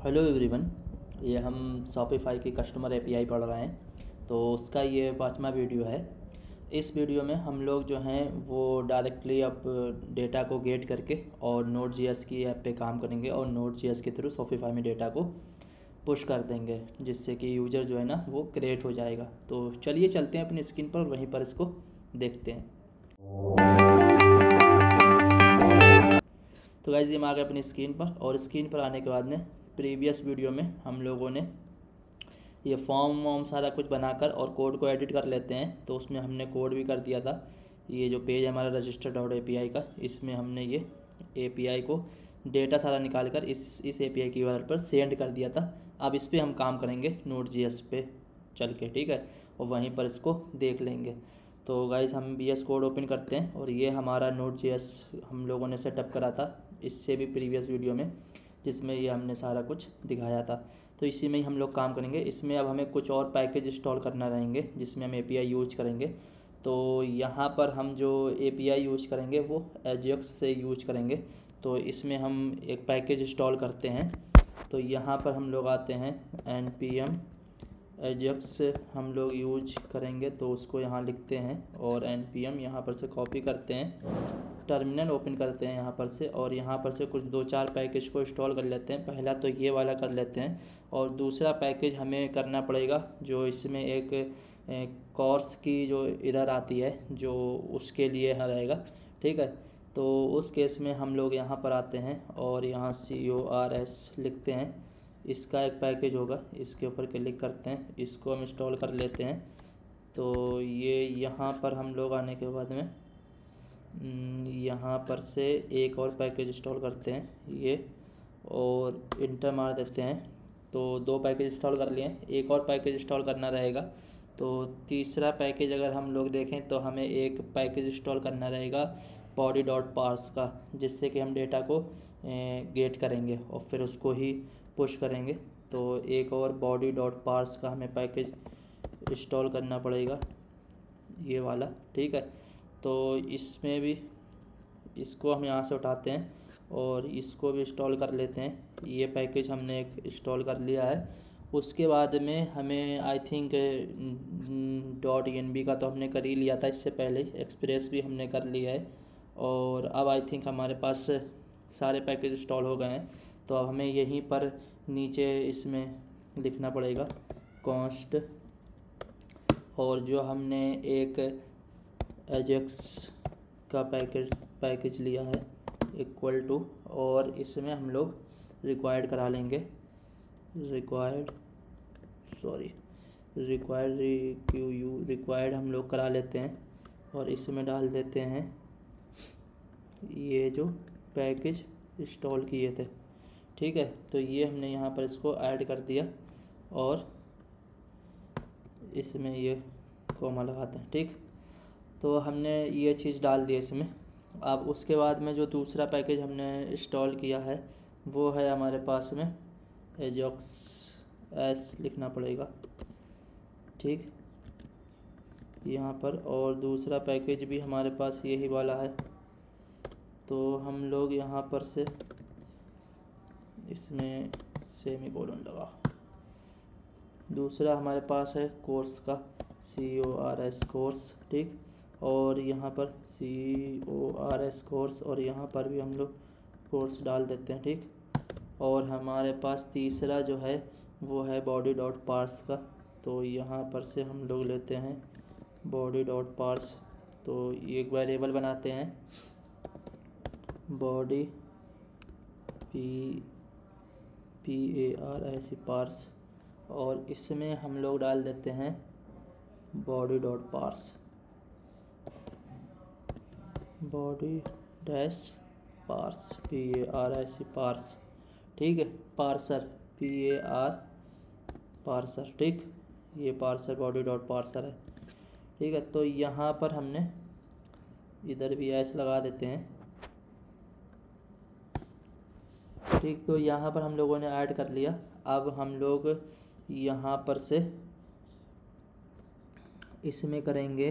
Hello everyone. ये हम Shopify की कस्टमर एपीआई पढ़ रहे हैं, तो उसका ये 5वां वीडियो है। इस वीडियो में हम लोग जो हैं वो डायरेक्टली अब डेटा को गेट करके और नोड.जेएस की ऐप पे काम करेंगे और नोड.जेएस के थ्रू शॉपिफाई में डेटा को पुश कर देंगे, जिससे कि यूज़र जो है ना वो क्रिएट हो जाएगा। तो चलिए चलते हैं अपनी स्क्रीन पर और वहीं पर इसको देखते हैं। तो गाइस ये हम आ गए अपनी स्क्रीन पर, और स्क्रीन पर आने के बाद में प्रीवियस वीडियो में हम लोगों ने ये फॉर्म वॉर्म सारा कुछ बनाकर और कोड को एडिट कर लेते हैं। तो उसमें हमने कोड भी कर दिया था। ये जो पेज है हमारा रजिस्टर.एपीआई का, इसमें हमने ये एपीआई को डेटा सारा निकाल कर इस एपीआई की यूआरएल पर सेंड कर दिया था। अब इस पर हम काम करेंगे नोड.जेएस पे चल के, ठीक है, और वहीं पर इसको देख लेंगे। तो गाइस हम VS कोड ओपन करते हैं, और ये हमारा नोड.जेएस हम लोगों ने सेटअप करा था इससे भी प्रीवियस वीडियो में, जिसमें ये हमने सारा कुछ दिखाया था। तो इसी में ही हम लोग काम करेंगे। इसमें अब हमें कुछ और पैकेज इंस्टॉल करना रहेंगे जिसमें हम एपीआई यूज करेंगे। तो यहाँ पर हम जो एपीआई यूज करेंगे वो एजेक्स से यूज करेंगे। तो इसमें हम एक पैकेज इंस्टॉल करते हैं। तो यहाँ पर हम लोग आते हैं npm एजेक्स हम लोग यूज करेंगे, तो उसको यहाँ लिखते हैं और npm यहाँ पर से कॉपी करते हैं, टर्मिनल ओपन करते हैं यहाँ पर से, और यहाँ पर से कुछ 2-4 पैकेज को इंस्टॉल कर लेते हैं। पहला तो ये वाला कर लेते हैं, और दूसरा पैकेज हमें करना पड़ेगा जो इसमें एक कोर्स की जो इधर आती है जो उसके लिए रहेगा, ठीक है। तो उस केस में हम लोग यहाँ पर आते हैं और यहाँ CORS लिखते हैं। इसका एक पैकेज होगा, इसके ऊपर क्लिक करते हैं, इसको हम इंस्टॉल कर लेते हैं। तो ये यहाँ पर हम लोग आने के बाद में यहाँ पर से एक और पैकेज इंस्टॉल करते हैं ये, और इंटर मार देते हैं। तो 2 पैकेज इंस्टॉल कर लिए, एक और पैकेज इंस्टॉल करना रहेगा। तो तीसरा पैकेज अगर हम लोग देखें तो हमें एक पैकेज इंस्टॉल करना रहेगा body.parse का, जिससे कि हम डेटा को गेट करेंगे और फिर उसको ही पुश करेंगे। तो एक और body.parse का हमें पैकेज इंस्टॉल करना पड़ेगा, ये वाला, ठीक है। तो इसमें भी इसको हम यहाँ से उठाते हैं और इसको भी इंस्टॉल कर लेते हैं। ये पैकेज हमने एक इंस्टॉल कर लिया है। उसके बाद में हमें आई थिंक .env का तो हमने कर ही लिया था इससे पहले, एक्सप्रेस भी हमने कर लिया है, और अब आई थिंक हमारे पास सारे पैकेज इंस्टॉल हो गए हैं। तो अब हमें यहीं पर नीचे इसमें लिखना पड़ेगा कॉन्स्ट, और जो हमने एक एजेक्स का पैकेज लिया है इक्वल टू, और इसमें हम लोग रिक्वायर्ड करा लेंगे, रिक्वायर्ड हम लोग करा लेते हैं, और इसमें डाल देते हैं ये जो पैकेज इंस्टॉल किए थे, ठीक है। तो ये हमने यहाँ पर इसको ऐड कर दिया और इसमें ये कॉमा लगाते हैं, ठीक। तो हमने ये चीज़ डाल दी इसमें। अब उसके बाद में जो दूसरा पैकेज हमने इंस्टॉल किया है वो है हमारे पास में एजेक्स एस लिखना पड़ेगा, ठीक, यहाँ पर। और दूसरा पैकेज भी हमारे पास यही वाला है। तो हम लोग यहाँ पर से इसमें सेमीकोलन लगा। दूसरा हमारे पास है कोर्स का CORS कोर्स, ठीक, और यहाँ पर CORS कोर्स, और यहाँ पर भी हम लोग कोर्स डाल देते हैं, ठीक। और हमारे पास तीसरा जो है वो है body.parse का। तो यहाँ पर से हम लोग लेते हैं body.parse। तो ये एक वेरिएबल बनाते हैं body parse, और इसमें हम लोग डाल देते हैं body.parse, parse, ठीक है, पार्सर पार्सर, ठीक, ये पार्सर body.parser है, ठीक है। तो यहाँ पर हमने इधर भी ऐसे लगा देते हैं, ठीक। तो यहाँ पर हम लोगों ने ऐड कर लिया। अब हम लोग यहाँ पर से इसमें करेंगे,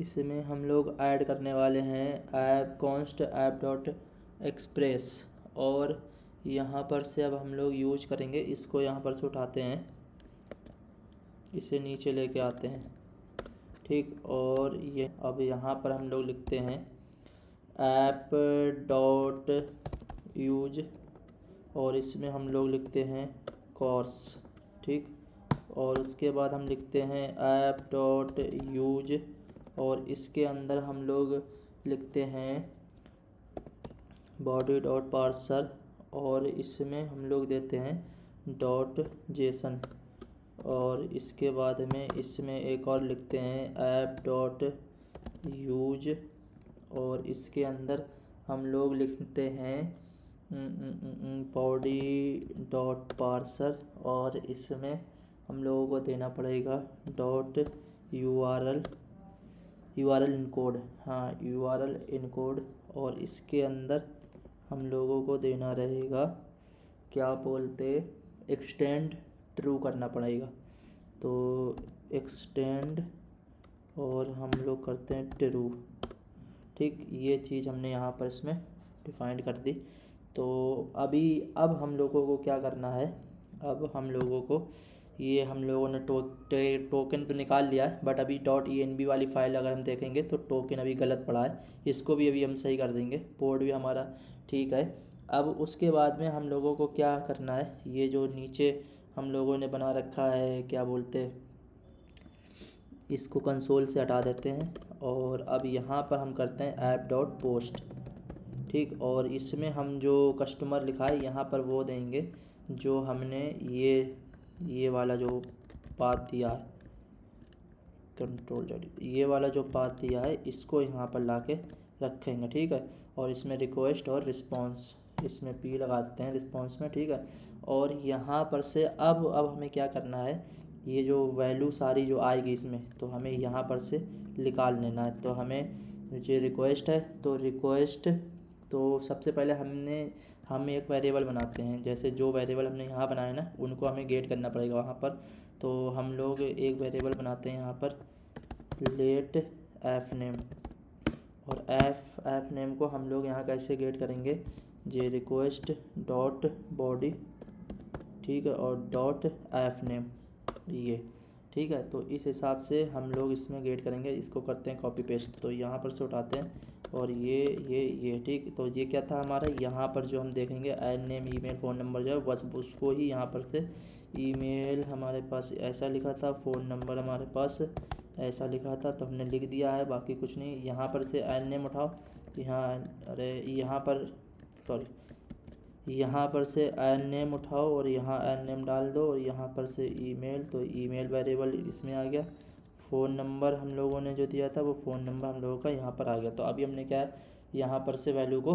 इसमें हम लोग ऐड करने वाले हैं app const app dot express. और यहाँ पर से अब हम लोग यूज करेंगे, इसको यहाँ पर से उठाते हैं, इसे नीचे लेके आते हैं, ठीक। और ये अब यहाँ पर हम लोग लिखते हैं ऐप डॉट यूज, और इसमें हम लोग लिखते हैं कोर्स, ठीक। और उसके बाद हम लिखते हैं ऐप डॉट यूज, और इसके अंदर हम लोग लिखते हैं बॉडी डॉट पार्सर, और इसमें हम लोग देते हैं डॉट जेसन। और इसके बाद में इसमें एक और लिखते हैं ऐप डॉट यूज, और इसके अंदर हम लोग लिखते हैं बॉडी डॉट पार्सर, और इसमें हम लोगों को देना पड़ेगा डॉट यूआरएल इनकोड, हाँ यूआरएल इनकोड। और इसके अंदर हम लोगों को देना रहेगा, क्या बोलते, एक्सटेंड ट्रू करना पड़ेगा। तो एक्सटेंड और हम लोग करते हैं ट्रू, ठीक। ये चीज़ हमने यहाँ पर इसमें डिफाइंड कर दी। तो अब हम लोगों को क्या करना है, अब हम लोगों को ये हम लोगों ने टोकन तो निकाल लिया है, बट अभी .env वाली फ़ाइल अगर हम देखेंगे तो टोकन अभी गलत पड़ा है, इसको भी अभी हम सही कर देंगे। पोर्ट भी हमारा ठीक है। अब उसके बाद में हम लोगों को क्या करना है, ये जो नीचे हम लोगों ने बना रखा है, क्या बोलते हैं, इसको कंसोल से हटा देते हैं। और अब यहाँ पर हम करते हैं ऐप डॉट पोस्ट, ठीक। और इसमें हम जो कस्टमर लिखा है यहाँ पर वो देंगे जो हमने ये वाला जो पाथ दिया है, कंट्रोल ये वाला जो पाथ दिया है इसको यहाँ पर ला के रखेंगे, ठीक है। और इसमें रिक्वेस्ट और रिस्पांस, इसमें पी लगा देते हैं रिस्पांस में, ठीक है। और यहाँ पर से अब हमें क्या करना है, ये जो वैल्यू सारी जो आएगी इसमें, तो हमें यहाँ पर से निकाल लेना है। तो हमें जो रिक्वेस्ट है, तो रिक्वेस्ट, तो सबसे पहले हम एक वेरिएबल बनाते हैं, जैसे जो वेरिएबल हमने यहाँ बनाया ना उनको हमें गेट करना पड़ेगा वहाँ पर। तो हम लोग एक वेरिएबल बनाते हैं यहाँ पर लेट ऐप नेम, और ऐप नेम को हम लोग यहाँ कैसे गेट करेंगे, जे रिक्वेस्ट डॉट बॉडी, ठीक है, और डॉट ऐप नेम, ये ठीक है। तो इस हिसाब से हम लोग इसमें गेट करेंगे। इसको करते हैं कॉपी पेस्ट, तो यहाँ पर से उठाते हैं और ये ठीक। तो ये क्या था हमारा, यहाँ पर जो हम देखेंगे add name email phone number जो है बस उसको ही यहाँ पर से, ईमेल हमारे पास ऐसा लिखा था, फ़ोन नंबर हमारे पास ऐसा लिखा था, तो हमने लिख दिया है, बाकी कुछ नहीं। यहाँ पर से ऐड नेम उठाओ, यहाँ पर यहाँ पर से ऐड नेम उठाओ और यहाँ ऐड नेम डाल दो, और यहाँ पर से ईमेल, तो ईमेल वेरिएबल इसमें आ गया। फ़ोन नंबर हम लोगों ने जो दिया था वो फ़ोन नंबर हम लोगों का यहाँ पर आ गया। तो अभी हमने क्या है, यहाँ पर से वैल्यू को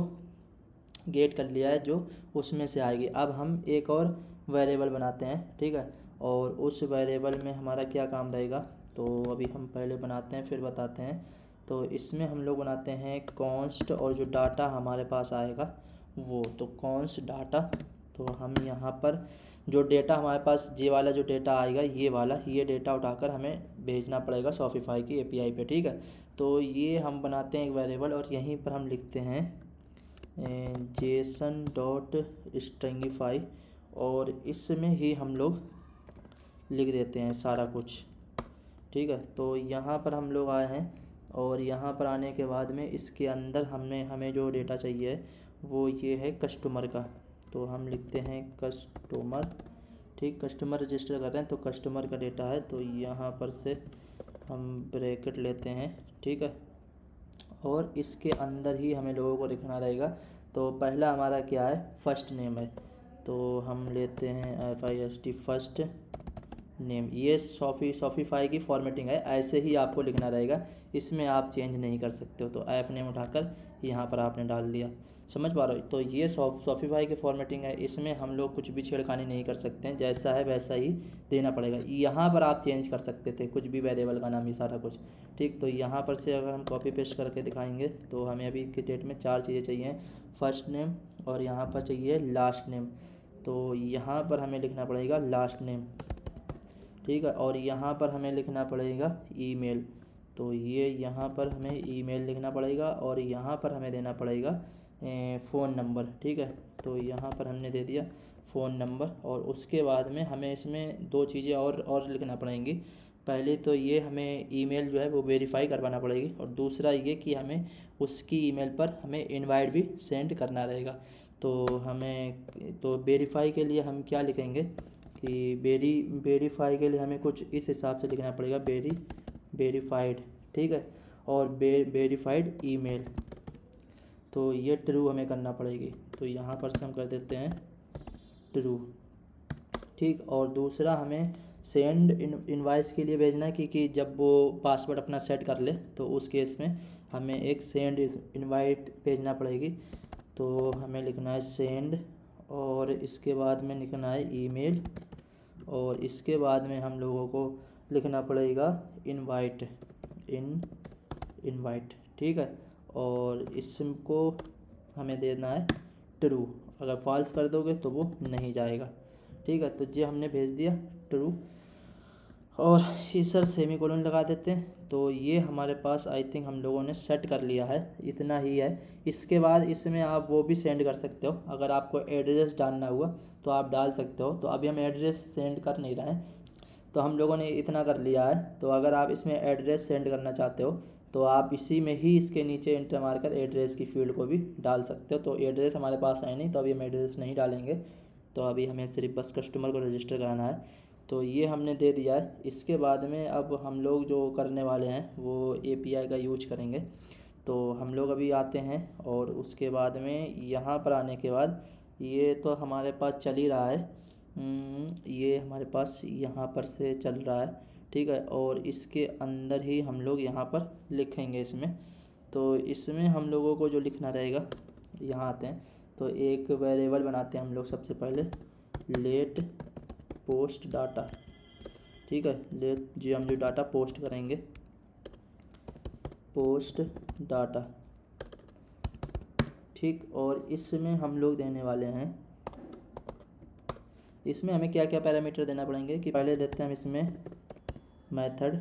गेट कर लिया है जो उसमें से आएगी। अब हम एक और वेरिएबल बनाते हैं, ठीक है। और उस वेरिएबल में हमारा क्या काम रहेगा, तो अभी हम पहले बनाते हैं फिर बताते हैं। तो इसमें हम लोग बनाते हैं कॉन्स्ट, और जो डाटा हमारे पास आएगा वो, तो कॉन्स्ट डाटा। तो हम यहाँ पर जो डेटा हमारे पास, ये वाला जो डेटा आएगा, ये डेटा उठाकर हमें भेजना पड़ेगा शॉपिफाई की एपीआई पे, ठीक है। तो ये हम बनाते हैं एक वेरिएबल, और यहीं पर हम लिखते हैं जेसन डॉट स्ट्रिंगिफाई, और इसमें ही हम लोग लिख देते हैं सारा कुछ, ठीक है। तो यहाँ पर हम लोग आए हैं, और यहाँ पर आने के बाद में इसके अंदर हमें जो डेटा चाहिए वो ये है कस्टमर का। तो हम लिखते हैं कस्टमर, ठीक। कस्टमर रजिस्टर कर रहे हैं तो कस्टमर का डेटा है, तो यहाँ पर से हम ब्रैकेट लेते हैं, ठीक है। और इसके अंदर ही हमें लोगों को लिखना रहेगा। तो पहला हमारा क्या है, फर्स्ट नेम है, तो हम लेते हैं FIST फर्स्ट नेम। ये शॉपिफाई की फॉर्मेटिंग है, ऐसे ही आपको लिखना रहेगा, इसमें आप चेंज नहीं कर सकते हो। तो ऐप नेम उठाकर यहाँ पर आपने डाल दिया, समझ पा रहे हो। तो ये शॉपिफाई की फॉर्मेटिंग है, इसमें हम लोग कुछ भी छेड़खानी नहीं कर सकते हैं, जैसा है वैसा ही देना पड़ेगा। यहाँ पर आप चेंज कर सकते थे कुछ भी, वेरिएबल का नाम ही सारा कुछ, ठीक। तो यहाँ पर से अगर हम कॉपी पेस्ट करके दिखाएंगे तो हमें अभी की डेट में 4 चीज़ें चाहिए, फर्स्ट नेम, और यहाँ पर चाहिए लास्ट नेम। तो यहाँ पर हमें लिखना पड़ेगा लास्ट नेम, ठीक है। और यहाँ पर हमें लिखना पड़ेगा ईमेल, तो ये यहाँ पर हमें ईमेल लिखना पड़ेगा, और यहाँ पर हमें देना पड़ेगा फ़ोन नंबर, ठीक है। तो यहाँ पर हमने दे दिया फ़ोन नंबर, और उसके बाद में हमें इसमें दो चीज़ें और लिखना पड़ेंगी। पहले तो ये हमें ईमेल जो है वो वेरीफाई करवाना पड़ेगी, और दूसरा ये कि हमें उसकी ईमेल पर हमें इनवाइट भी सेंड करना रहेगा। तो वेरीफाई के लिए हम क्या लिखेंगे कि वेरीफाई के लिए हमें कुछ इस हिसाब से लिखना पड़ेगा, वेरीफाइड, ठीक है, और वेरीफाइड ईमेल, तो ये ट्रू हमें करना पड़ेगी। तो यहाँ पर से हम कर देते हैं ट्रू, ठीक। और दूसरा हमें सेंड इनवाइस के लिए भेजना है, क्योंकि जब वो पासवर्ड अपना सेट कर ले तो उस केस में हमें एक सेंड इनवाइट भेजना पड़ेगी। तो हमें लिखना है सेंड, और इसके बाद में लिखना है ईमेल, और इसके बाद में हम लोगों को लिखना पड़ेगा इनवाइट, इनवाइट, ठीक है। और इसको हमें देना है ट्रू, अगर फॉल्स कर दोगे तो वो नहीं जाएगा, ठीक है। तो ये हमने भेज दिया ट्रू, और इस सर सेमीकोलन लगा देते हैं। तो ये हमारे पास आई थिंक हम लोगों ने सेट कर लिया है, इतना ही है। इसके बाद इसमें आप वो भी सेंड कर सकते हो, अगर आपको एड्रेस डालना हुआ तो आप डाल सकते हो। तो अभी हम एड्रेस सेंड कर नहीं रहे हैं, तो हम लोगों ने इतना कर लिया है। तो अगर आप इसमें एड्रेस सेंड करना चाहते हो तो आप इसी में ही इसके नीचे इंटर मारकर एड्रेस की फील्ड को भी डाल सकते हो। तो एड्रेस हमारे पास है नहीं, तो अभी हम एड्रेस नहीं डालेंगे। तो अभी हमें सिर्फ बस कस्टमर को रजिस्टर कराना है। तो ये हमने दे दिया है। इसके बाद में अब हम लोग जो करने वाले हैं वो API का यूज करेंगे। तो हम लोग अभी आते हैं, और उसके बाद में यहाँ पर आने के बाद ये तो हमारे पास चल ही रहा है, ये हमारे पास यहाँ पर से चल रहा है, ठीक है। और इसके अंदर ही हम लोग यहाँ पर लिखेंगे इसमें। तो इसमें हम लोगों को जो लिखना रहेगा, यहाँ आते हैं तो एक वेरिएबल बनाते हैं हम लोग सबसे पहले, लेट पोस्ट डाटा, ठीक है। लेट जी हम जो डाटा पोस्ट करेंगे, पोस्ट डाटा, ठीक। और इसमें हम लोग देने वाले हैं, इसमें हमें क्या क्या पैरामीटर देना पड़ेंगे कि पहले देते हैं हम इसमें मेथड,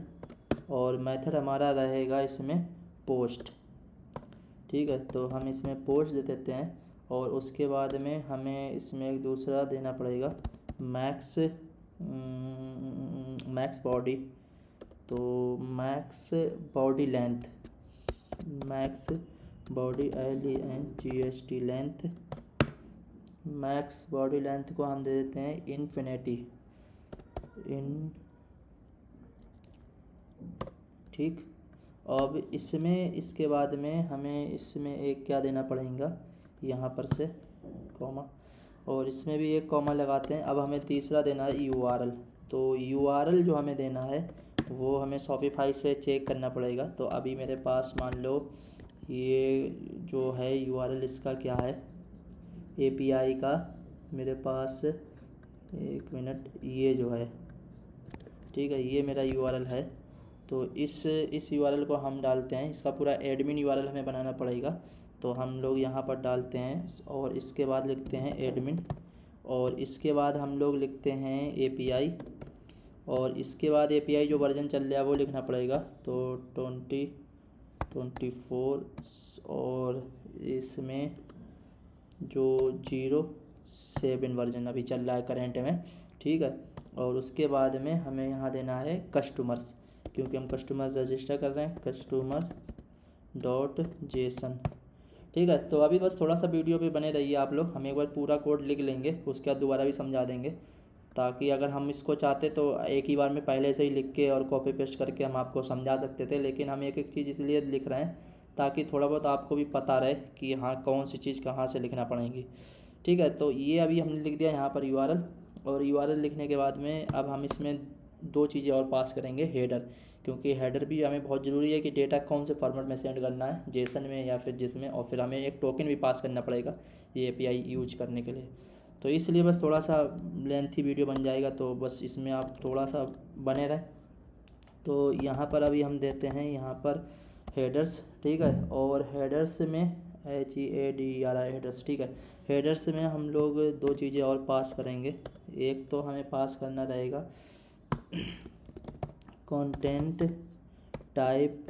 और मेथड हमारा रहेगा इसमें पोस्ट, ठीक है। तो हम इसमें पोस्ट दे देते हैं, और उसके बाद में हमें इसमें एक दूसरा देना पड़ेगा मैक्स बॉडी, तो max body length, max body LENGST length, max body length को हम दे देते हैं इन्फिनिटी, ठीक। अब इसमें इसके बाद में हमें इसमें एक क्या देना पड़ेगा, यहाँ पर से कॉमा, और इसमें भी एक कॉमा लगाते हैं। अब हमें तीसरा देना है URL। तो URL जो हमें देना है वो हमें शॉपिफाई से चेक करना पड़ेगा। तो अभी मेरे पास मान लो ये जो है URL इसका क्या है, API का मेरे पास, एक मिनट, ये जो है, ठीक है, ये मेरा URL है। तो इस URL को हम डालते हैं, इसका पूरा एडमिन URL हमें बनाना पड़ेगा। तो हम लोग यहाँ पर डालते हैं, और इसके बाद लिखते हैं एडमिन, और इसके बाद हम लोग लिखते हैं API, और इसके बाद API जो वर्जन चल रहा है वो लिखना पड़ेगा। तो 2024, और इसमें जो 07 वर्जन अभी चल रहा है करेंट में, ठीक है। और उसके बाद में हमें यहाँ देना है कस्टमर्स, क्योंकि हम कस्टमर रजिस्टर कर रहे हैं, customer.json, ठीक है। तो अभी बस थोड़ा सा वीडियो पे बने रहिए आप लोग, हम एक बार पूरा कोड लिख लेंगे, उसके बाद दोबारा भी समझा देंगे, ताकि अगर हम इसको चाहते तो एक ही बार में पहले से ही लिख के और कॉपी पेस्ट करके हम आपको समझा सकते थे। लेकिन हम एक एक चीज़ इसलिए लिख रहे हैं ताकि थोड़ा बहुत आपको भी पता रहे कि हाँ कौन सी चीज़ कहाँ से लिखना पड़ेगी, ठीक है। तो ये अभी हमने लिख दिया यहाँ पर URL, और URL लिखने के बाद में अब हम इसमें दो चीज़ें और पास करेंगे, हेडर, क्योंकि हेडर भी हमें बहुत ज़रूरी है कि डेटा कौन से फॉर्मेट में सेंड करना है, जेसन में या फिर जिसमें, और फिर हमें एक टोकन भी पास करना पड़ेगा ये API यूज करने के लिए। तो इसलिए बस थोड़ा सा लेंथी वीडियो बन जाएगा, तो बस इसमें आप थोड़ा सा बने रहें। तो यहाँ पर अभी हम देते हैं यहाँ पर हेडर्स, ठीक है। और हेडर्स में HEADER हेडर्स, ठीक है। हेडर्स में हम लोग दो चीज़ें और पास करेंगे। एक तो हमें पास करना रहेगा कंटेंट टाइप,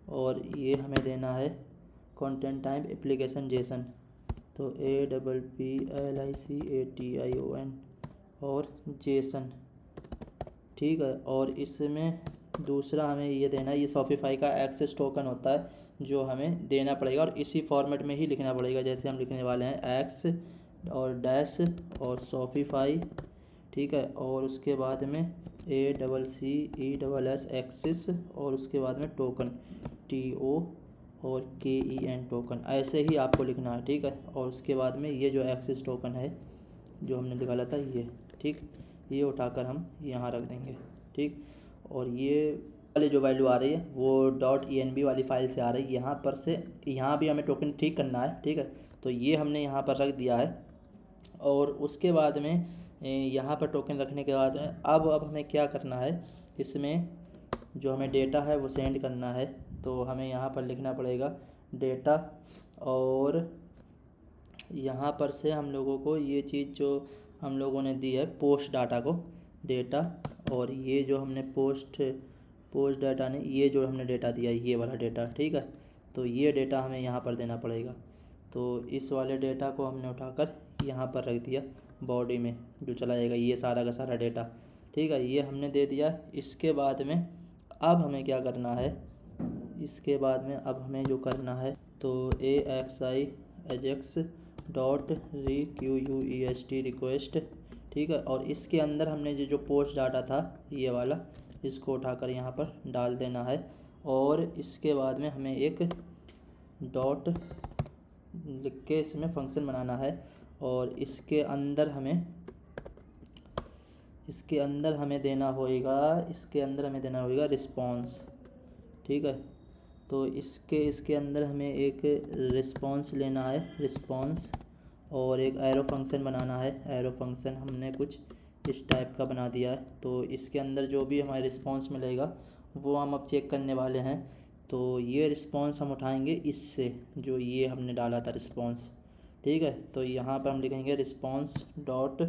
और ये हमें देना है कंटेंट टाइप एप्लीकेशन जेसन, तो APPLICATION और जेसन, ठीक है। और इसमें दूसरा हमें ये देना है, ये शॉपिफाई का एक्सेस टोकन होता है जो हमें देना पड़ेगा और इसी फॉर्मेट में ही लिखना पड़ेगा। जैसे हम लिखने वाले हैं एक्स और डैश और शॉपिफाई, ठीक है। और उसके बाद में ACCESS एक्सिस और उसके बाद में टोकन TO और KEN टोकन, ऐसे ही आपको लिखना है, ठीक है। और उसके बाद में ये जो एक्सिस टोकन है जो हमने निकाला था ये, ठीक, ये उठाकर हम यहाँ रख देंगे, ठीक। और ये वाली जो वैल्यू आ रही है वो .env वाली फाइल से आ रही है, यहाँ पर से यहाँ भी हमें टोकन ठीक करना है, ठीक है। तो ये हमने यहाँ पर रख दिया है और उसके बाद में यहाँ पर टोकन रखने के बाद अब हमें क्या करना है, इसमें जो हमें डेटा है वो सेंड करना है। तो हमें यहाँ पर लिखना पड़ेगा डेटा और यहाँ पर से हम लोगों को ये चीज़ जो हम लोगों ने दी है पोस्ट डाटा को डेटा, और ये जो हमने पोस्ट डाटा ने ये जो हमने डेटा दिया ये वाला डेटा, ठीक है। तो ये डेटा हमें यहाँ पर देना पड़ेगा। तो इस वाले डेटा को हमने उठाकर यहाँ पर रख दिया बॉडी में जो चला जाएगा ये सारा का सारा डेटा, ठीक है। ये हमने दे दिया। इसके बाद में अब हमें क्या करना है, इसके बाद में अब हमें जो करना है तो AXI AJAX .request रिक्वेस्ट, ठीक है। और इसके अंदर हमने जो पोस्ट डाटा था ये वाला, इसको उठाकर यहाँ पर डाल देना है। और इसके बाद में हमें एक डॉट लिख के इसमें फंक्शन बनाना है और इसके अंदर हमें देना होगा रिस्पॉन्स, ठीक है। तो इसके अंदर हमें एक रिस्पॉन्स लेना है, रिस्पॉन्स, और एक एरो फंक्शन बनाना है। एरो फंक्शन हमने कुछ इस टाइप का बना दिया है। तो इसके अंदर जो भी हमारे रिस्पॉन्स मिलेगा वो हम अब चेक करने वाले हैं। तो ये रिस्पॉन्स हम उठाएंगे इससे जो ये हमने डाला था रिस्पॉन्स, ठीक है। तो यहाँ पर हम लिखेंगे रिस्पॉन्स डॉट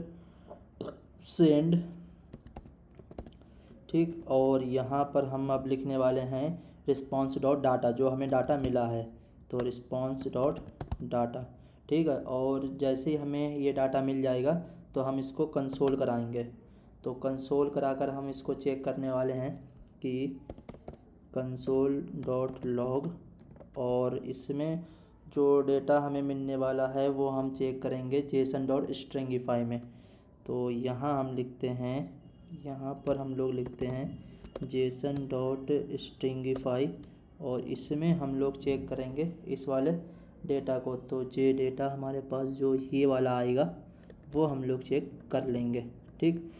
सेंड, ठीक। और यहाँ पर हम अब लिखने वाले हैं रिस्पॉन्स डॉट डाटा, जो हमें डाटा मिला है, तो रिस्पॉन्स डॉट डाटा, ठीक है। और जैसे ही हमें ये डाटा मिल जाएगा तो हम इसको कंसोल कराएंगे। तो कंसोल कराकर हम इसको चेक करने वाले हैं कि कंसोल डॉट लॉग, और इसमें जो डेटा हमें मिलने वाला है वो हम चेक करेंगे जेसन डॉट स्ट्रिंगिफाई में। तो यहाँ हम लिखते हैं, यहाँ पर हम लोग लिखते हैं जेसन डॉट स्ट्रिंगिफाई, और इसमें हम लोग चेक करेंगे इस वाले डेटा को। तो जे डेटा हमारे पास जो ये वाला आएगा वो हम लोग चेक कर लेंगे, ठीक।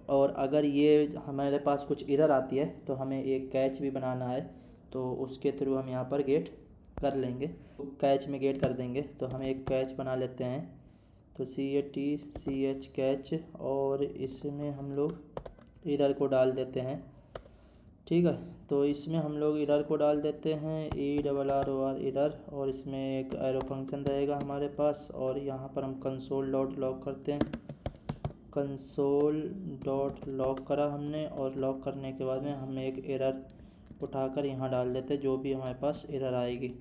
और अगर ये हमारे पास कुछ एरर आती है तो हमें एक कैच भी बनाना है, तो उसके थ्रू हम यहाँ पर गेट कर लेंगे, कैच में गेट कर देंगे। तो हम एक कैच बना लेते हैं, तो CATCH कैच, और इसमें हम लोग एरर को डाल देते हैं, ठीक है। तो इसमें हम लोग एरर को डाल देते हैं ERROR एरर, और इसमें एक एरो फंक्शन रहेगा हमारे पास। और यहाँ पर हम कंसोल डॉट लॉग करते हैं, कंसोल डॉट लॉग करा हमने, और लॉग करने के बाद में हम एक एरर उठाकर यहाँ डाल देते हैं जो भी हमारे पास एरर आएगी।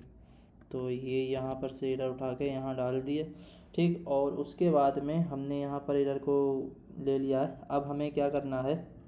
तो ये यहाँ पर से एरर उठा के यहाँ डाल दिए, ठीक। और उसके बाद में हमने यहाँ पर एरर को ले लिया है। अब हमें क्या करना है,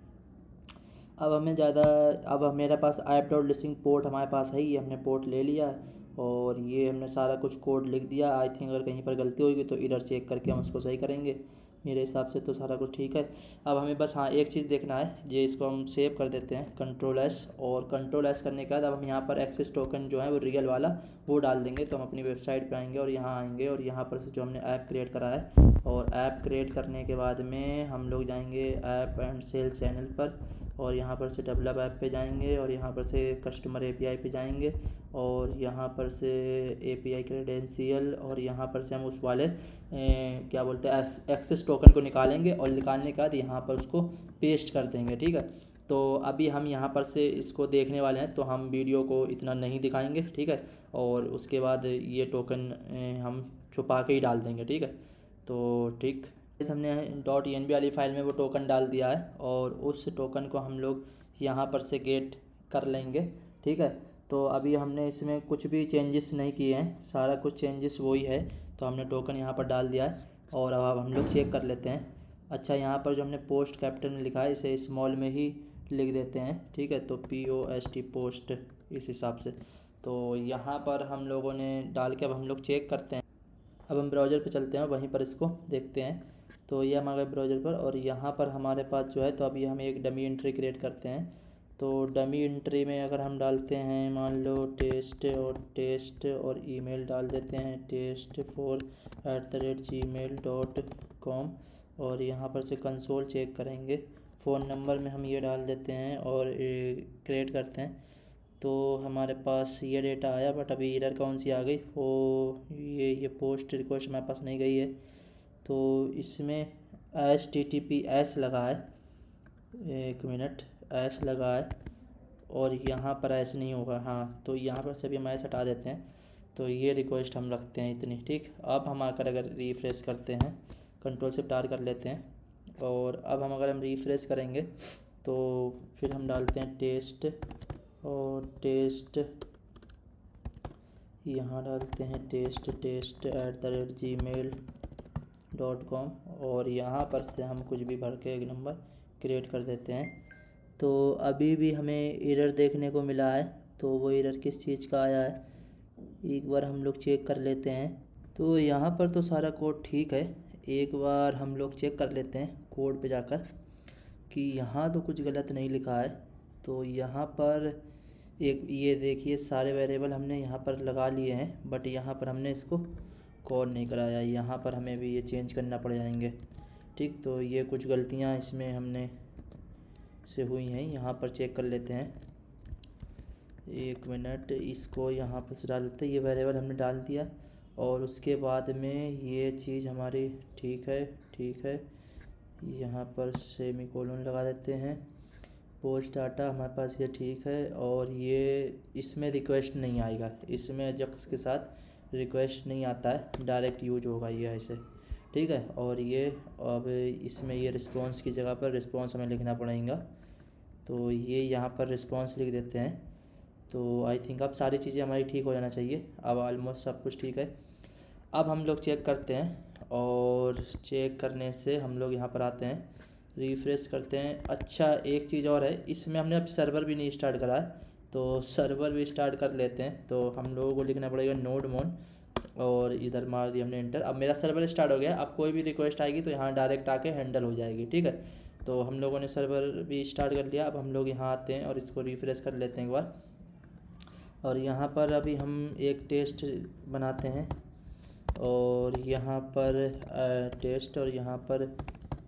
अब मेरे पास app.listening पोर्ट हमारे पास है, ये हमने पोर्ट ले लिया है और ये हमने सारा कुछ कोड लिख दिया। आई थिंक अगर कहीं पर गलती होगी तो एरर चेक करके हम उसको सही करेंगे। मेरे हिसाब से तो सारा कुछ ठीक है। अब हमें बस हाँ एक चीज़ देखना है, ये इसको हम सेव कर देते हैं Ctrl+S, और Ctrl+S करने के बाद अब हम यहाँ पर एक्सेस टोकन जो है वो रियल वाला वो डाल देंगे। तो हम अपनी वेबसाइट पे आएंगे और यहाँ आएंगे और यहाँ पर से जो हमने ऐप क्रिएट करा है, और ऐप क्रिएट करने के बाद में हम लोग जाएंगे ऐप एंड सेल चैनल पर, और यहाँ पर से डेवलप ऐप पे जाएंगे, और यहाँ पर से कस्टमर API पे जाएंगे, और यहाँ पर से API क्रेडेंशियल, और यहाँ पर से हम उस वाले क्या बोलते हैं एक्सेस टोकन को निकालेंगे, और निकालने के बाद यहाँ पर उसको पेस्ट कर देंगे, ठीक है। तो अभी हम यहाँ पर से इसको देखने वाले हैं, तो हम वीडियो को इतना नहीं दिखाएंगे, ठीक है। और उसके बाद ये टोकन हम छुपा के ही डाल देंगे, ठीक है। तो ठीक, हमने .env वाली फाइल में वो टोकन डाल दिया है, और उस टोकन को हम लोग यहाँ पर से गेट कर लेंगे, ठीक है। तो अभी हमने इसमें कुछ भी चेंजेस नहीं किए हैं, सारा कुछ चेंजेस वही है। तो हमने टोकन यहाँ पर डाल दिया है और अब हम लोग चेक कर लेते हैं। अच्छा, यहाँ पर जो हमने पोस्ट कैपिटल में लिखा है इसे स्मॉल में ही लिख देते हैं, ठीक है। तो POST पोस्ट इस हिसाब से। तो यहाँ पर हम लोगों ने डाल के अब हम लोग चेक करते हैं। अब हम ब्राउज़र पे चलते हैं, वहीं पर इसको देखते हैं। तो ये हम आ गए ब्राउज़र पर और यहाँ पर हमारे पास जो है, तो अभी हम एक डमी एंट्री क्रिएट करते हैं। तो डमी एंट्री में अगर हम डालते हैं, मान लो टेस्ट और ईमेल डाल देते हैं, test4@gmail.com। और यहाँ पर से कंसोल चेक करेंगे। फ़ोन नंबर में हम ये डाल देते हैं और क्रिएट करते हैं। तो हमारे पास ये डेटा आया, बट अभी एरर कौन सी आ गई, वो ये पोस्ट रिक्वेस्ट हमारे पास नहीं गई है। तो इसमें HTTPS लगा है, 1 मिनट, एस लगा है और यहाँ पर ऐसे नहीं होगा। हाँ, तो यहाँ पर सभी हम ऐसे हटा देते हैं। तो ये रिक्वेस्ट हम रखते हैं इतनी, ठीक। अब हम आकर अगर रिफ़्रेश करते हैं, Ctrl+Shift+R कर लेते हैं और अब हम रिफ़्रेश करेंगे तो फिर हम डालते हैं टेस्ट और टेस्ट, यहाँ डालते हैं test@gmail.com और यहाँ पर से हम कुछ भी भर के एक नंबर क्रिएट कर देते हैं। तो अभी भी हमें एरर देखने को मिला है। तो वो एरर किस चीज़ का आया है, एक बार हम लोग चेक कर लेते हैं। तो यहाँ पर तो सारा कोड ठीक है, एक बार हम लोग चेक कर लेते हैं कोड पे जाकर कि यहाँ तो कुछ गलत नहीं लिखा है। तो यहाँ पर एक ये देखिए, सारे वेरिएबल हमने यहाँ पर लगा लिए हैं, बट यहाँ पर हमने इसको कॉल नहीं कराया। यहाँ पर हमें भी ये चेंज करना पड़ जाएंगे, ठीक। तो ये कुछ गलतियाँ इसमें हमने से हुई हैं, यहाँ पर चेक कर लेते हैं। 1 मिनट, इसको यहाँ पर से डाल देते हैं। ये वेरिएबल हमने डाल दिया और उसके बाद में ये चीज़ हमारी ठीक है, ठीक है। यहाँ पर सेमीकोलन लगा देते हैं। पोस्ट डाटा हमारे पास ये ठीक है और ये इसमें रिक्वेस्ट नहीं आएगा, इसमें अजक्स के साथ रिक्वेस्ट नहीं आता है, डायरेक्ट यूज होगा ये ऐसे, ठीक है। और ये अब इसमें ये रिस्पॉन्स की जगह पर रिस्पॉन्स हमें लिखना पड़ेगा। तो ये यहाँ पर रिस्पॉन्स लिख देते हैं। तो आई थिंक अब सारी चीज़ें हमारी ठीक हो जाना चाहिए। अब ऑलमोस्ट सब कुछ ठीक है। अब हम लोग चेक करते हैं और चेक करने से हम लोग यहाँ पर आते हैं, रिफ़्रेश करते हैं। अच्छा, एक चीज़ और है, इसमें हमने अब सर्वर भी नहीं स्टार्ट करा है, तो सर्वर भी स्टार्ट कर लेते हैं। तो हम लोगों को लिखना पड़ेगा nodemon और इधर मार दिया हमने एंटर। अब मेरा सर्वर स्टार्ट हो गया। अब कोई भी रिक्वेस्ट आएगी तो यहाँ डायरेक्ट आके हैंडल हो जाएगी, ठीक है। तो हम लोगों ने सर्वर भी स्टार्ट कर लिया। अब हम लोग यहाँ आते हैं और इसको रिफ़्रेश कर लेते हैं एक बार। और यहाँ पर अभी हम एक टेस्ट बनाते हैं और यहाँ पर टेस्ट और यहाँ पर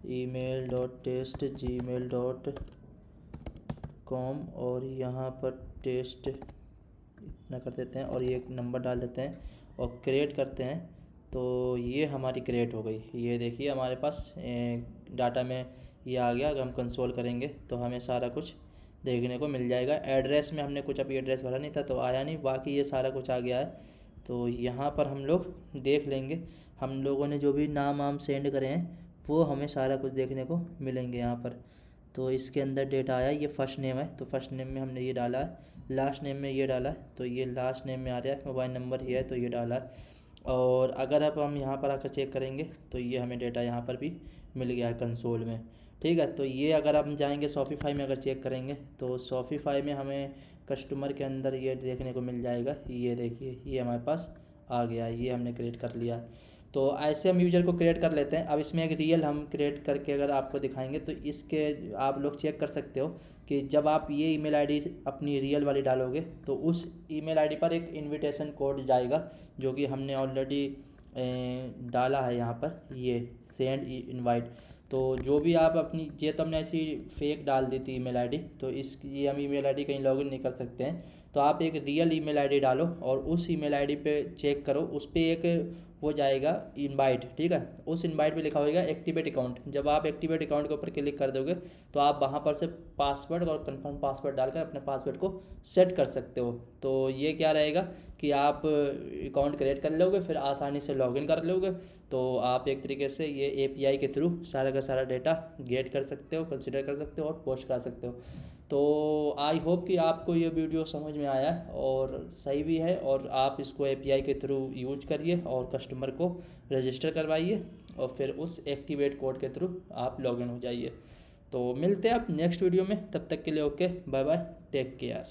email.test@gmail.com और यहाँ पर टेस्ट इतना कर देते हैं और ये एक नंबर डाल देते हैं और क्रिएट करते हैं। तो ये हमारी क्रिएट हो गई। ये देखिए हमारे पास डाटा में ये आ गया। अगर हम कंसोल करेंगे तो हमें सारा कुछ देखने को मिल जाएगा। एड्रेस में हमने कुछ अभी एड्रेस भरा नहीं था तो आया नहीं, बाकी ये सारा कुछ आ गया है। तो यहाँ पर हम लोग देख लेंगे, हम लोगों ने जो भी नाम वाम सेंड करे हैं वो हमें सारा कुछ देखने को मिलेंगे यहाँ पर। तो इसके अंदर डेटा आया, ये फ़र्स्ट नेम है तो फर्स्ट नेम में हमने ये डाला है, लास्ट नेम में ये डाला है तो ये लास्ट नेम में आ रहा है, मोबाइल नंबर ये है तो ये डाला है। और अगर अब हम यहाँ पर आकर चेक करेंगे तो ये हमें डेटा यहाँ पर भी मिल गया है कंसोल में, ठीक है। तो ये अगर हम जाएंगे शॉपिफाई में अगर चेक करेंगे तो शॉपिफाई में हमें कस्टमर के अंदर ये देखने को मिल जाएगा। ये देखिए, ये हमारे पास आ गया, ये हमने क्रिएट कर लिया। तो ऐसे हम यूज़र को क्रिएट कर लेते हैं। अब इसमें एक रियल हम क्रिएट करके अगर आपको दिखाएंगे तो इसके आप लोग चेक कर सकते हो कि जब आप ये ईमेल आईडी अपनी रियल वाली डालोगे तो उस ईमेल आईडी पर एक इनविटेशन कोड जाएगा जो कि हमने ऑलरेडी डाला है यहाँ पर, ये सेंड इनवाइट। तो जो भी आप अपनी, ये तो हमने ऐसी फेक डाल दी थी ईमेल आईडी, तो ये हम ईमेल आईडी कहीं लॉगिन नहीं कर सकते हैं। तो आप एक रियल ईमेल आईडी डालो और उस ईमेल आईडी पे चेक करो, उस पर एक वो जाएगा इनवाइट, ठीक है। उस इनवाइट पे लिखा होगा एक्टिवेट अकाउंट। जब आप एक्टिवेट अकाउंट के ऊपर क्लिक कर दोगे तो आप वहाँ पर से पासवर्ड और कंफर्म पासवर्ड डालकर अपने पासवर्ड को सेट कर सकते हो। तो ये क्या रहेगा कि आप अकाउंट क्रिएट कर लोगे, फिर आसानी से लॉगिन कर लोगे। तो आप एक तरीके से ये API के थ्रू सारा का सारा डेटा गेट कर सकते हो, कंसिडर कर सकते हो और पोस्ट कर सकते हो। तो आई होप कि आपको ये वीडियो समझ में आया है और सही भी है, और आप इसको एपीआई के थ्रू यूज करिए और कस्टमर को रजिस्टर करवाइए और फिर उस एक्टिवेट कोड के थ्रू आप लॉगिन हो जाइए। तो मिलते हैं आप नेक्स्ट वीडियो में, तब तक के लिए okay, bye bye, take care.